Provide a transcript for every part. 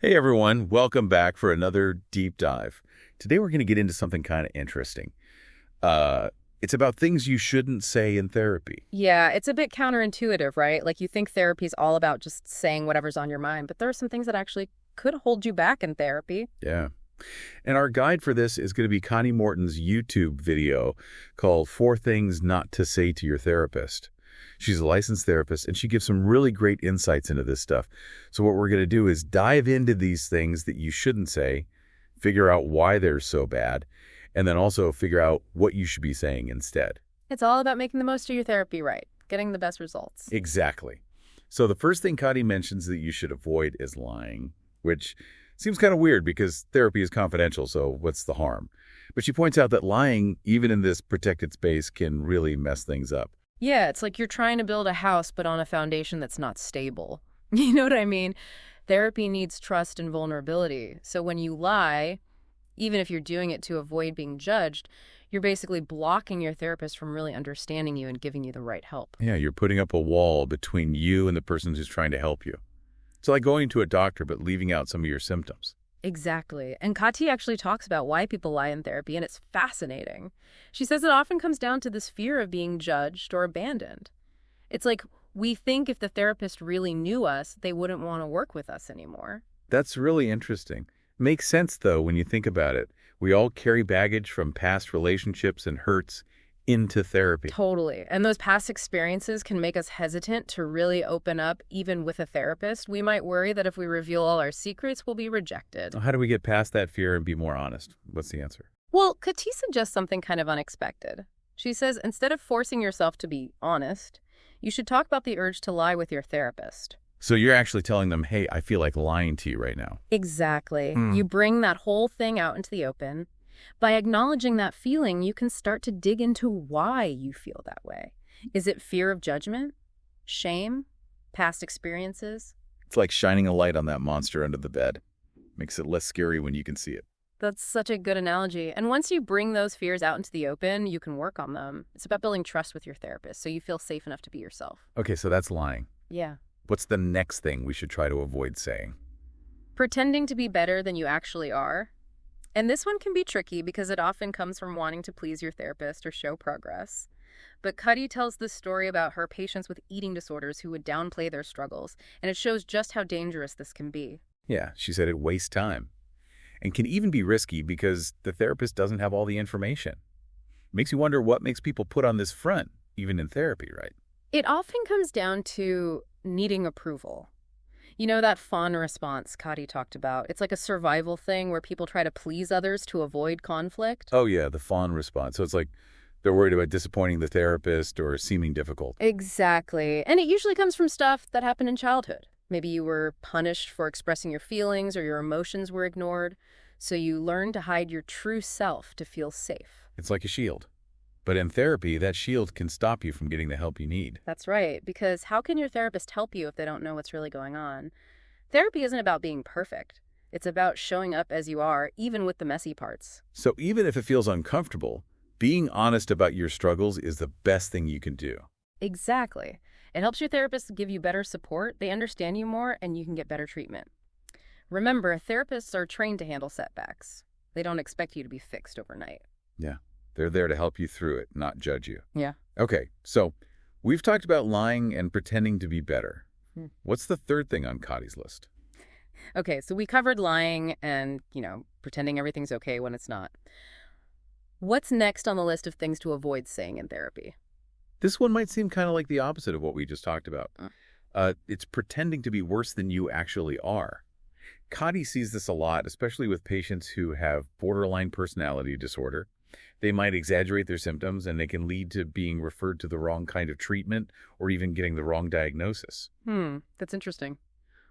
Hey everyone, welcome back for another deep dive. Today we're going to get into something kind of interesting. Uh, it's about things you shouldn't say in therapy. Yeah, it's a bit counterintuitive, right? Like you think therapy is all about just saying whatever's on your mind, but there are some things that actually could hold you back in therapy. Yeah. And our guide for this is going to be Connie Morton's YouTube video called Four Things Not to Say to Your Therapist. She's a licensed therapist, and she gives some really great insights into this stuff. So what we're going to do is dive into these things that you shouldn't say, figure out why they're so bad, and then also figure out what you should be saying instead. It's all about making the most of your therapy, right? Getting the best results. Exactly. So the first thing Connie mentions that you should avoid is lying, which seems kind of weird because therapy is confidential, so what's the harm? But she points out that lying, even in this protected space, can really mess things up. Yeah, it's like you're trying to build a house, but on a foundation that's not stable. You know what I mean? Therapy needs trust and vulnerability. So when you lie, even if you're doing it to avoid being judged, you're basically blocking your therapist from really understanding you and giving you the right help. Yeah, you're putting up a wall between you and the person who's trying to help you. It's like going to a doctor but leaving out some of your symptoms. Exactly. And Kati actually talks about why people lie in therapy, and it's fascinating. She says it often comes down to this fear of being judged or abandoned. It's like we think if the therapist really knew us, they wouldn't want to work with us anymore. That's really interesting. Makes sense, though, when you think about it. We all carry baggage from past relationships and hurts into therapy. Totally. And those past experiences can make us hesitant to really open up, even with a therapist. We might worry that if we reveal all our secrets, we'll be rejected. How do we get past that fear and be more honest? What's the answer? Well, Kati suggests something kind of unexpected. She says instead of forcing yourself to be honest, you should talk about the urge to lie with your therapist. So you're actually telling them, hey, I feel like lying to you right now. Exactly. You bring that whole thing out into the open. By acknowledging that feeling, you can start to dig into why you feel that way. Is it fear of judgment? Shame? Past experiences? It's like shining a light on that monster under the bed. Makes it less scary when you can see it. That's such a good analogy. And once you bring those fears out into the open, you can work on them. It's about building trust with your therapist so you feel safe enough to be yourself. Okay, so that's lying. Yeah. What's the next thing we should try to avoid saying? Pretending to be better than you actually are. And this one can be tricky because it often comes from wanting to please your therapist or show progress. But Cuddy tells this story about her patients with eating disorders who would downplay their struggles, and it shows just how dangerous this can be. Yeah, she said it wastes time. And can even be risky because the therapist doesn't have all the information. Makes you wonder what makes people put on this front, even in therapy, right? It often comes down to needing approval. You know that fawn response Cuddy talked about? It's like a survival thing where people try to please others to avoid conflict. Oh, yeah, the fawn response. So it's like they're worried about disappointing the therapist or seeming difficult. Exactly. And it usually comes from stuff that happened in childhood. Maybe you were punished for expressing your feelings or your emotions were ignored, so you learn to hide your true self to feel safe. It's like a shield. But in therapy, that shield can stop you from getting the help you need. That's right, because how can your therapist help you if they don't know what's really going on? Therapy isn't about being perfect. It's about showing up as you are, even with the messy parts. So even if it feels uncomfortable, being honest about your struggles is the best thing you can do. Exactly. It helps your therapist give you better support, they understand you more, and you can get better treatment. Remember, therapists are trained to handle setbacks. They don't expect you to be fixed overnight. Yeah, they're there to help you through it, not judge you. Yeah. Okay, so we've talked about lying and pretending to be better. What's the third thing on Cotty's list? Okay, so we covered lying and, pretending everything's okay when it's not. What's next on the list of things to avoid saying in therapy? This one might seem kind of like the opposite of what we just talked about. It's pretending to be worse than you actually are. Cotty sees this a lot, especially with patients who have borderline personality disorder. They might exaggerate their symptoms, and they can lead to being referred to the wrong kind of treatment or even getting the wrong diagnosis. That's interesting.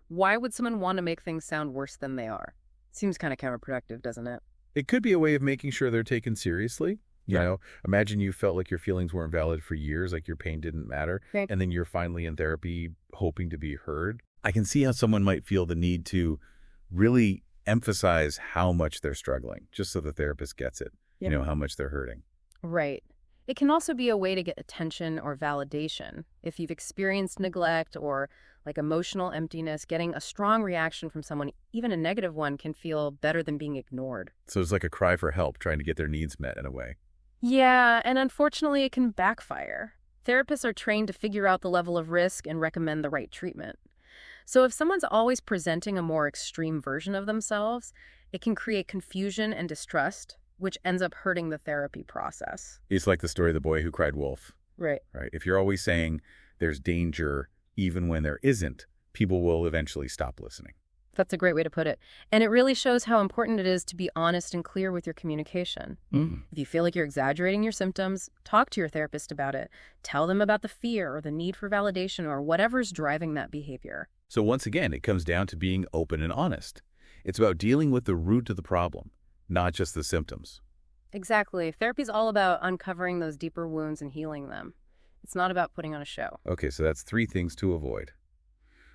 Why would someone want to make things sound worse than they are? Seems kind of counterproductive, doesn't it? It could be a way of making sure they're taken seriously. You Yeah. know, imagine you felt like your feelings weren't valid for years, like your pain didn't matter, Right. and then you're finally in therapy hoping to be heard. I can see how someone might feel the need to really emphasize how much they're struggling, just so the therapist gets it, Yeah. how much they're hurting. Right. It can also be a way to get attention or validation. If you've experienced neglect or like emotional emptiness, getting a strong reaction from someone, even a negative one, can feel better than being ignored. So it's like a cry for help, trying to get their needs met in a way. Yeah, and unfortunately, it can backfire. Therapists are trained to figure out the level of risk and recommend the right treatment. So if someone's always presenting a more extreme version of themselves, it can create confusion and distrust, which ends up hurting the therapy process. It's like the story of the boy who cried wolf, Right. right? If you're always saying there's danger even when there isn't, people will eventually stop listening. That's a great way to put it. And it really shows how important it is to be honest and clear with your communication. If you feel like you're exaggerating your symptoms, talk to your therapist about it. Tell them about the fear or the need for validation or whatever's driving that behavior. So once again, it comes down to being open and honest. It's about dealing with the root of the problem, not just the symptoms. Exactly. Therapy's all about uncovering those deeper wounds and healing them. It's not about putting on a show. Okay, so that's 3 things to avoid.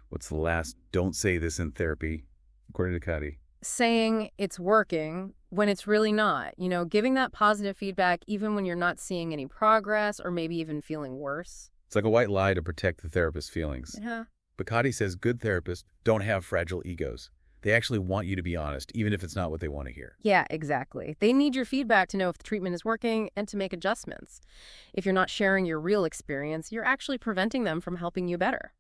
What's the last? Don't say this in therapy, according to Kati. Saying it's working when it's really not. Giving that positive feedback even when you're not seeing any progress or maybe even feeling worse. It's like a white lie to protect the therapist's feelings. Yeah. But Kati says good therapists don't have fragile egos. They actually want you to be honest, even if it's not what they want to hear. Yeah, exactly. They need your feedback to know if the treatment is working and to make adjustments. If you're not sharing your real experience, you're actually preventing them from helping you better.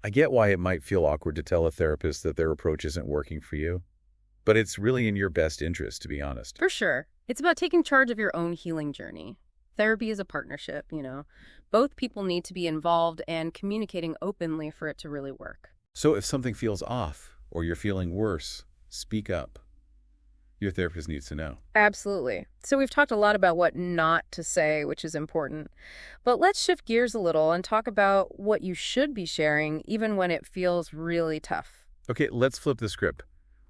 I get why it might feel awkward to tell a therapist that their approach isn't working for you, but it's really in your best interest, to be honest. For sure. It's about taking charge of your own healing journey. Therapy is a partnership, Both people need to be involved and communicating openly for it to really work. So if something feels off or you're feeling worse, speak up. Your therapist needs to know. Absolutely. So we've talked a lot about what not to say, which is important. But let's shift gears a little and talk about what you should be sharing even when it feels really tough. Okay, let's flip the script.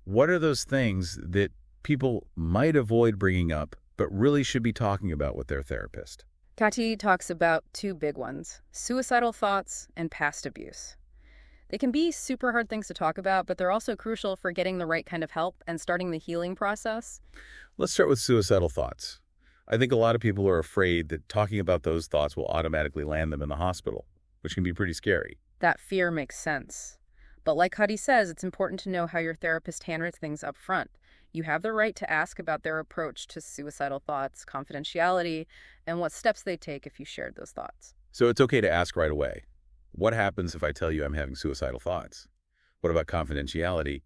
What are those things that people might avoid bringing up but really should be talking about with their therapist? Kati talks about 2 big ones: suicidal thoughts and past abuse. They can be super hard things to talk about, but they're also crucial for getting the right kind of help and starting the healing process. Let's start with suicidal thoughts. I think a lot of people are afraid that talking about those thoughts will automatically land them in the hospital, which can be pretty scary. That fear makes sense. But like Kati says, it's important to know how your therapist handles things up front. You have the right to ask about their approach to suicidal thoughts, confidentiality, and what steps they take if you shared those thoughts. So it's okay to ask right away. What happens if I tell you I'm having suicidal thoughts? What about confidentiality?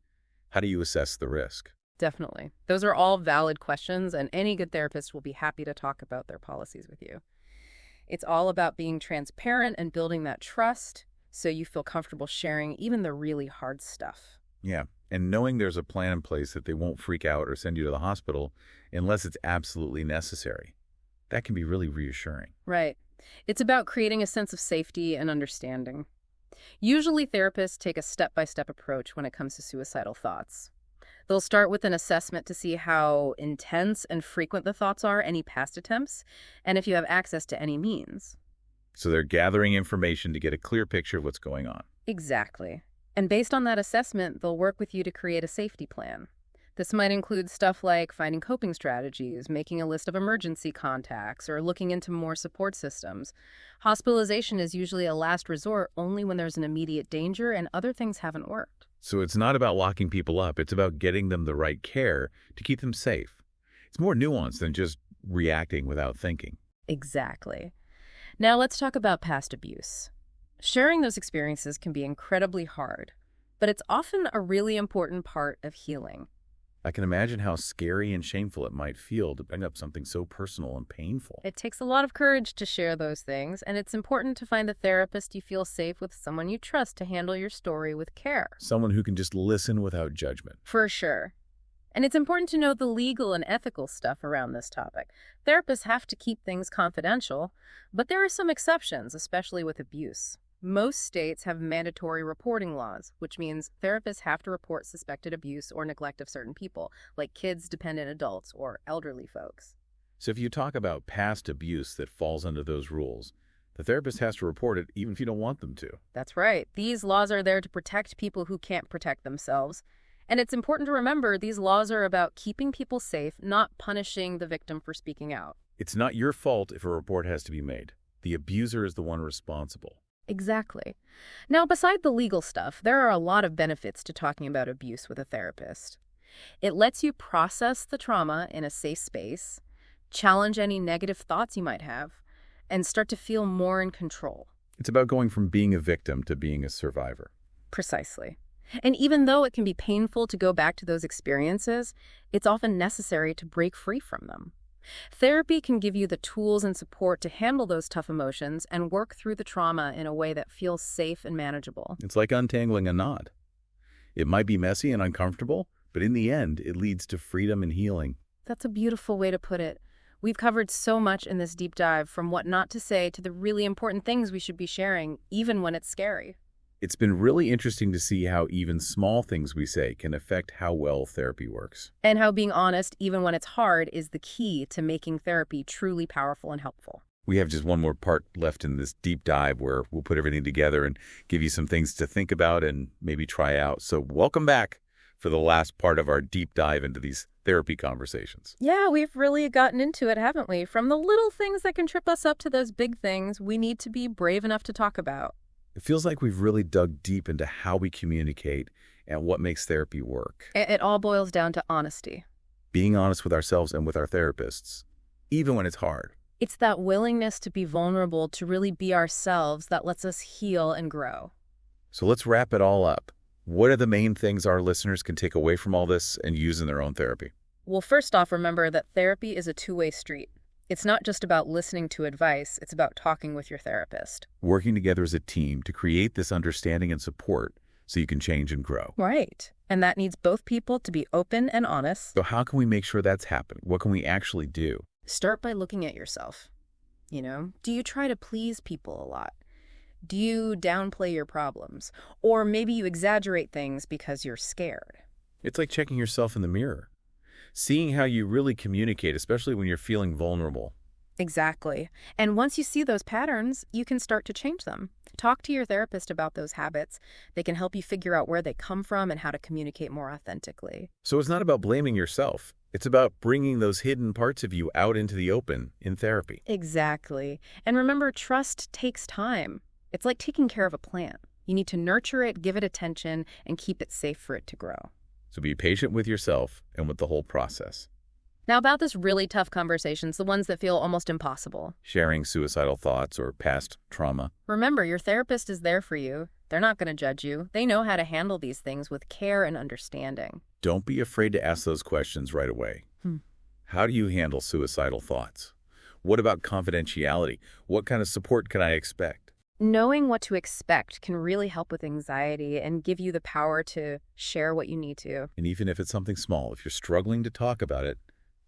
How do you assess the risk? Definitely. Those are all valid questions, and any good therapist will be happy to talk about their policies with you. It's all about being transparent and building that trust so you feel comfortable sharing even the really hard stuff. Yeah, and knowing there's a plan in place that they won't freak out or send you to the hospital unless it's absolutely necessary. That can be really reassuring. Right. It's about creating a sense of safety and understanding. Usually, therapists take a step-by-step approach when it comes to suicidal thoughts. They'll start with an assessment to see how intense and frequent the thoughts are, any past attempts, and if you have access to any means. So they're gathering information to get a clear picture of what's going on. Exactly. And based on that assessment, they'll work with you to create a safety plan. This might include stuff like finding coping strategies, making a list of emergency contacts, or looking into more support systems. Hospitalization is usually a last resort only when there's an immediate danger and other things haven't worked. So it's not about locking people up. It's about getting them the right care to keep them safe. It's more nuanced than just reacting without thinking. Exactly. Now let's talk about past abuse. Sharing those experiences can be incredibly hard, but it's often a really important part of healing. I can imagine how scary and shameful it might feel to bring up something so personal and painful. It takes a lot of courage to share those things, and it's important to find a therapist you feel safe with, someone you trust to handle your story with care. Someone who can just listen without judgment. For sure. And it's important to know the legal and ethical stuff around this topic. Therapists have to keep things confidential, but there are some exceptions, especially with abuse. Most states have mandatory reporting laws, which means therapists have to report suspected abuse or neglect of certain people, like kids, dependent adults, or elderly folks. So if you talk about past abuse that falls under those rules, the therapist has to report it even if you don't want them to. That's right. These laws are there to protect people who can't protect themselves. And it's important to remember these laws are about keeping people safe, not punishing the victim for speaking out. It's not your fault if a report has to be made. The abuser is the one responsible. Exactly. Now, beside the legal stuff, there are a lot of benefits to talking about abuse with a therapist. It lets you process the trauma in a safe space, challenge any negative thoughts you might have, and start to feel more in control. It's about going from being a victim to being a survivor. Precisely. And even though it can be painful to go back to those experiences, it's often necessary to break free from them. Therapy can give you the tools and support to handle those tough emotions and work through the trauma in a way that feels safe and manageable. It's like untangling a knot. It might be messy and uncomfortable, but in the end, it leads to freedom and healing. That's a beautiful way to put it. We've covered so much in this deep dive, from what not to say to the really important things we should be sharing, even when it's scary. It's been really interesting to see how even small things we say can affect how well therapy works. And how being honest, even when it's hard, is the key to making therapy truly powerful and helpful. We have just one more part left in this deep dive where we'll put everything together and give you some things to think about and maybe try out. So welcome back for the last part of our deep dive into these therapy conversations. Yeah, we've really gotten into it, haven't we? From the little things that can trip us up to those big things we need to be brave enough to talk about. It feels like we've really dug deep into how we communicate and what makes therapy work. It all boils down to honesty. Being honest with ourselves and with our therapists, even when it's hard. It's that willingness to be vulnerable, to really be ourselves, that lets us heal and grow. So let's wrap it all up. What are the main things our listeners can take away from all this and use in their own therapy? Well, first off, remember that therapy is a two-way street. It's not just about listening to advice, it's about talking with your therapist. Working together as a team to create this understanding and support so you can change and grow. Right. And that needs both people to be open and honest. So how can we make sure that's happening? What can we actually do? Start by looking at yourself. Do you try to please people a lot? Do you downplay your problems? Or maybe you exaggerate things because you're scared. It's like checking yourself in the mirror. Seeing how you really communicate, especially when you're feeling vulnerable. Exactly. And once you see those patterns, you can start to change them. Talk to your therapist about those habits. They can help you figure out where they come from and how to communicate more authentically. So it's not about blaming yourself. It's about bringing those hidden parts of you out into the open in therapy. Exactly. And remember, trust takes time. It's like taking care of a plant. You need to nurture it, give it attention, and keep it safe for it to grow. So be patient with yourself and with the whole process. Now about those really tough conversations, the ones that feel almost impossible. Sharing suicidal thoughts or past trauma. Remember, your therapist is there for you. They're not going to judge you. They know how to handle these things with care and understanding. Don't be afraid to ask those questions right away. How do you handle suicidal thoughts? What about confidentiality? What kind of support can I expect? Knowing what to expect can really help with anxiety and give you the power to share what you need to. And even if it's something small, if you're struggling to talk about it,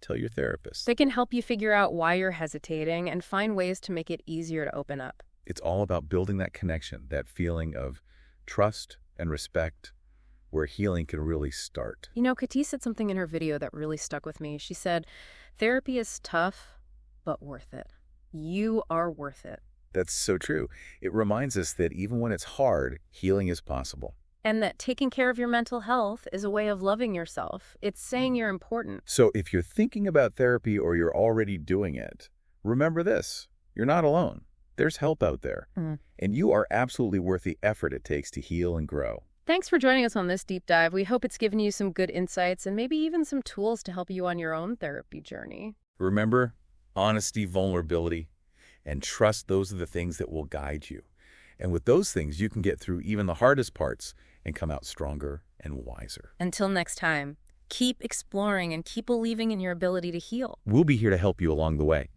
tell your therapist. They can help you figure out why you're hesitating and find ways to make it easier to open up. It's all about building that connection, that feeling of trust and respect, where healing can really start. Katie said something in her video that really stuck with me. She said, "Therapy is tough, but worth it. You are worth it." That's so true. It reminds us that even when it's hard, healing is possible. And that taking care of your mental health is a way of loving yourself. It's saying you're important. So if you're thinking about therapy or you're already doing it, remember this: you're not alone. There's help out there. And you are absolutely worth the effort it takes to heal and grow. Thanks for joining us on this deep dive. We hope it's given you some good insights and maybe even some tools to help you on your own therapy journey. Remember, honesty, vulnerability, and trust, those are the things that will guide you. And with those things, you can get through even the hardest parts and come out stronger and wiser. Until next time, keep exploring and keep believing in your ability to heal. We'll be here to help you along the way.